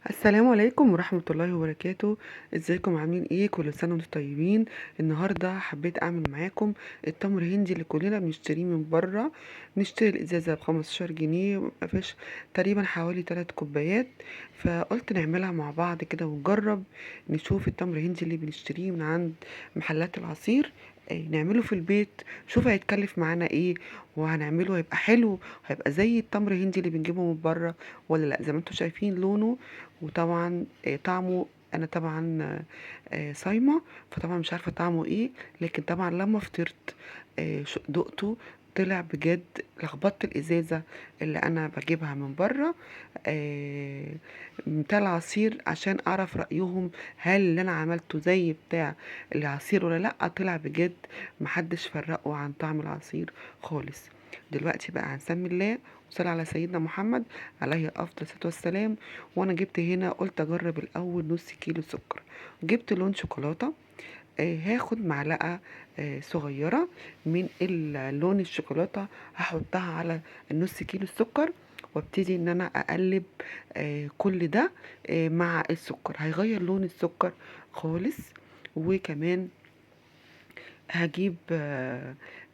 السلام عليكم ورحمة الله وبركاته. ازيكم عاملين ايه؟ كل سنة وانتم طيبين. النهاردة حبيت اعمل معاكم التمر هندي اللي كلنا بنشتريه من بره. نشتري الازازة ب15 جنيه، مفيش تقريبا حوالي 3 كوبايات. فقلت نعملها مع بعض كده ونجرب، نشوف التمر هندي اللي بنشتريه من عند محلات العصير نعمله في البيت. شوف هيتكلف معانا ايه، وهنعمله هيبقى حلو، هيبقى زي التمر هندي اللي بنجيبه من بره ولا لا. زي ما انتم شايفين لونه، وطبعا طعمه. انا طبعا صايمه، فطبعا مش عارفه طعمه ايه. لكن طبعا لما فطرت دقته، طلع بجد. لخبطت الازازه اللي انا بجيبها من بره بتاع العصير عشان اعرف رايهم، هل اللي انا عملته زي بتاع العصير ولا لا. طلع بجد محدش فرقه عن طعم العصير خالص. دلوقتي بقى هنسمي الله وصلى على سيدنا محمد عليه افضل الصلاه والسلام. وانا جبت هنا، قلت اجرب الاول نص كيلو سكر. جبت لون شوكولاته. هاخد معلقه صغيره من لون الشوكولاته، هحطها على النص كيلو السكر، وابتدي ان انا اقلب كل ده مع السكر. هيغير لون السكر خالص. وكمان هجيب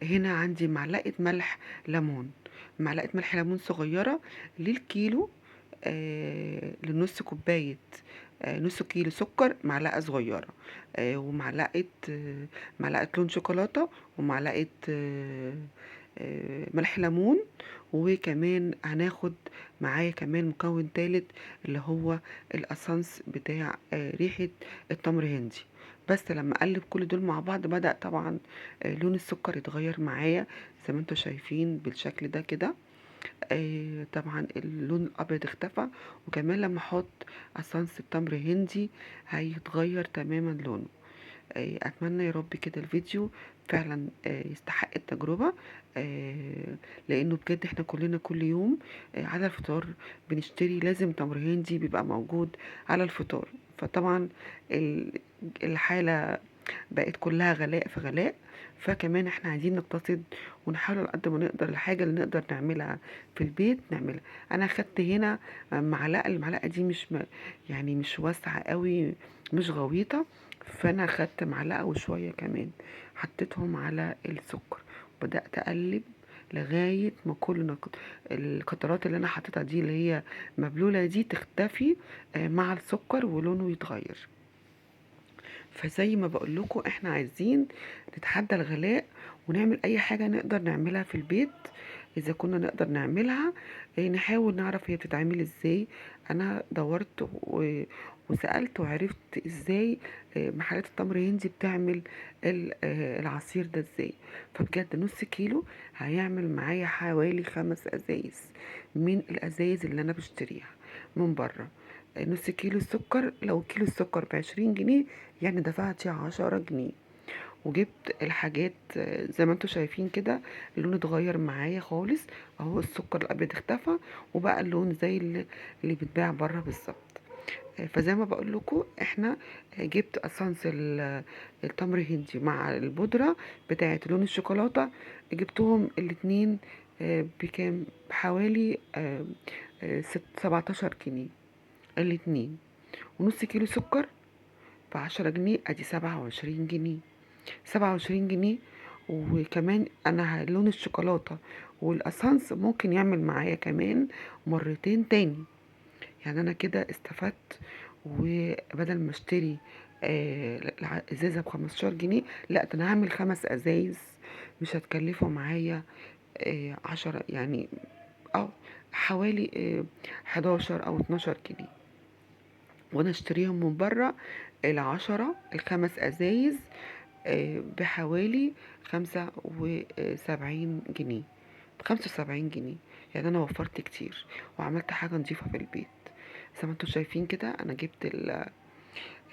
هنا عندي معلقه ملح ليمون. معلقه ملح ليمون صغيره للكيلو. لنص كوباية، نص كيلو سكر معلقة صغيرة. ومعلقة معلقة لون شوكولاتة، ومعلقة ملح ليمون. وكمان هناخد معايا كمان مكون تالت، اللي هو الاسانس بتاع ريحة التمر هندي. بس لما اقلب كل دول مع بعض، بدأ طبعا لون السكر يتغير معايا زي ما انتم شايفين بالشكل ده كده. طبعا اللون الابيض اختفى. وكمان لما احط اسانس التمر هندي هيتغير تماما لونه. اتمنى يا رب كده الفيديو فعلا يستحق التجربة. لانه بجد احنا كلنا كل يوم على الفطار بنشتري، لازم تمر هندي بيبقى موجود على الفطار. فطبعا ال- الحالة بقت كلها غلاء في غلاء. فكمان احنا عايزين نقتصد ونحاول على قد ما نقدر الحاجة اللي نقدر نعملها في البيت نعملها. انا خدت هنا معلقة. المعلقة دي يعني مش واسعة قوي، مش غويطة. فانا خدت معلقة وشوية كمان، حطيتهم على السكر. بدأت اقلب لغاية ما كل القطرات اللي انا حطيتها دي، اللي هي مبلولة دي، تختفي مع السكر ولونه يتغير. فزي ما بقول لكم احنا عايزين نتحدى الغلاء، ونعمل اي حاجة نقدر نعملها في البيت. اذا كنا نقدر نعملها نحاول نعرف هي بتتعمل ازاي. انا دورت وسألت وعرفت ازاي محلات التمر هندي بتعمل العصير ده ازاي. فبجد نص كيلو هيعمل معايا حوالي 5 ازايز من الازايز اللي انا بشتريها من بره. نص كيلو السكر، لو كيلو السكر ب20 جنيه يعني دفعتي 10 جنيه. وجبت الحاجات زي ما انتوا شايفين كده. اللون اتغير معايا خالص، اهو السكر الابيض اختفى، وبقى اللون زي اللي بيتباع بره بالظبط. فزي ما بقول لكم احنا جبت اسانس التمر هندي مع البودره بتاعه لون الشوكولاته. جبتهم الاتنين بكام؟ بحوالي 17 جنيه الاتنين. ونص كيلو سكر ب10 جنيه، ادي 27 جنيه. 27 جنيه. وكمان انا لون الشوكولاتة والاسانس ممكن يعمل معايا كمان مرتين تاني. يعني انا كده استفدت. وبدل ما اشتري ازازة ب15 جنيه، لا ده انا هعمل 5 ازايز. مش هتكلفوا معايا 10 يعني، اه حوالي 11 او 12 جنيه. وانا اشتريهم من بره ال5 ازايز بحوالي 75 جنيه. ب75 جنيه. يعني انا وفرت كتير وعملت حاجة نظيفة في البيت. زي ما انتوا شايفين كده انا جبت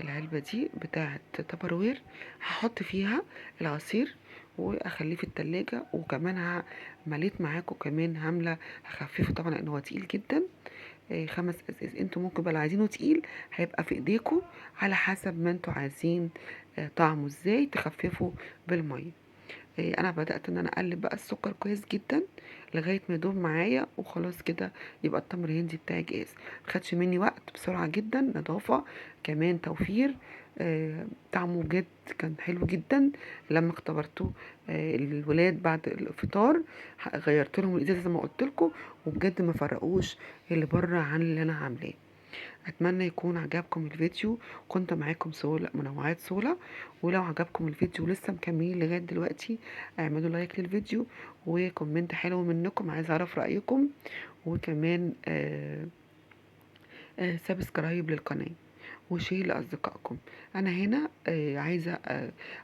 العلبة دي بتاعة تبروير. هحط فيها العصير واخليه في التلاجة. وكمان مليت معاكم كمان هملة، هخففه طبعا لان هو تقيل جدا. 5 ازاز. انتوا ممكن بقى لو عايزينه تقيل هيبقى في ايديكم، على حسب ما انتوا عايزين طعمه ازاي تخففوا بالميه. انا بدأت ان انا اقلب بقى السكر كويس جدا لغايه ما يدوب معايا، وخلاص كده يبقى التمر الهندي بتاعي جاهز. مخدش مني وقت، بسرعه جدا، نظافه، كمان توفير. طعمه بجد كان حلو جدا. لما اختبرته الولاد بعد الفطار، غيرت لهم الازازه زي ما قلت لكم، وبجد ما فرقوش اللي بره عن اللي انا عاملاه. اتمنى يكون عجبكم الفيديو. كنت معاكم سولا، منوعات سولا. ولو عجبكم الفيديو ولسه مكملين لغايه دلوقتي، اعملوا لايك للفيديو وكومنت حلو منكم، عايز اعرف رايكم. وكمان سبسكرايب للقناه وشير لأصدقائكم. أنا هنا عايزة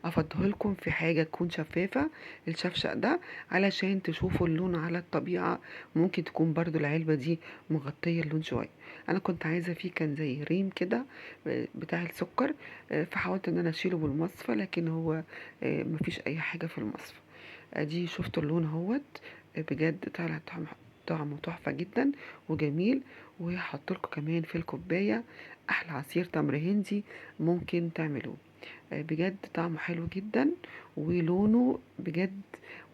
أفضل لكم في حاجة تكون شفافة، الشفشق ده، علشان تشوفوا اللون على الطبيعة. ممكن تكون برضو العلبة دي مغطية اللون شوية. أنا كنت عايزة فيه كان زي ريم كده بتاع السكر، فحاولت إن أنا أشيله بالمصفى، لكن هو مفيش أي حاجة في المصفى. ادي شفتوا اللون اهوت، بجد طالع طعمه تحفة جدا وجميل. وهحط لكم كمان في الكوباية احلى عصير تمر هندي ممكن تعملوه. بجد طعمه حلو جدا، ولونه بجد،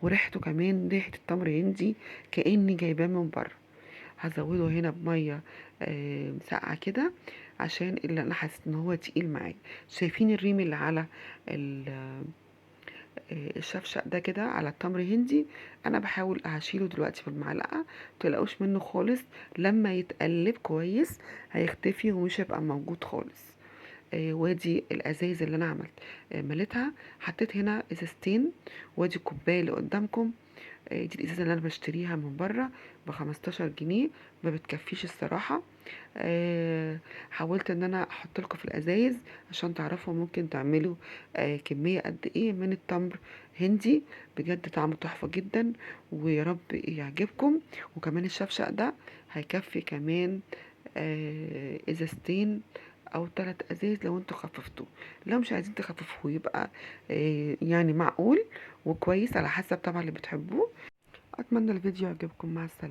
وريحته كمان ريحة التمر هندي كأني جايباه من بره. هزوده هنا بمية ساقعة كده، عشان اللي انا حاسة ان هو تقيل معايا. شايفين الريم اللي على الشفشق ده كده على التمر هندي؟ انا بحاول هشيله دلوقتي بالمعلقه، متقلقوش منه خالص. لما يتقلب كويس هيختفي ومش هيبقى موجود خالص. وادي الازايز اللي انا عملت مليتها، حطيت هنا ازازتين. وادي الكوبايه اللي قدامكم. دي الازازه اللي انا بشتريها من بره ب15 جنيه، ما بتكفيش الصراحه. حاولت ان انا احط لكم في الازايز عشان تعرفوا ممكن تعملوا كميه قد ايه من التمر هندي. بجد طعمه تحفه جدا، ويا رب يعجبكم. وكمان الشفشق ده هيكفي كمان ازازتين او 3 ازايز لو انتوا خففتوه. لو مش عايزين تخففوه يبقى يعني معقول وكويس على حسب طبعا اللي بتحبوه. اتمنى الفيديو يعجبكم. مع السلامه.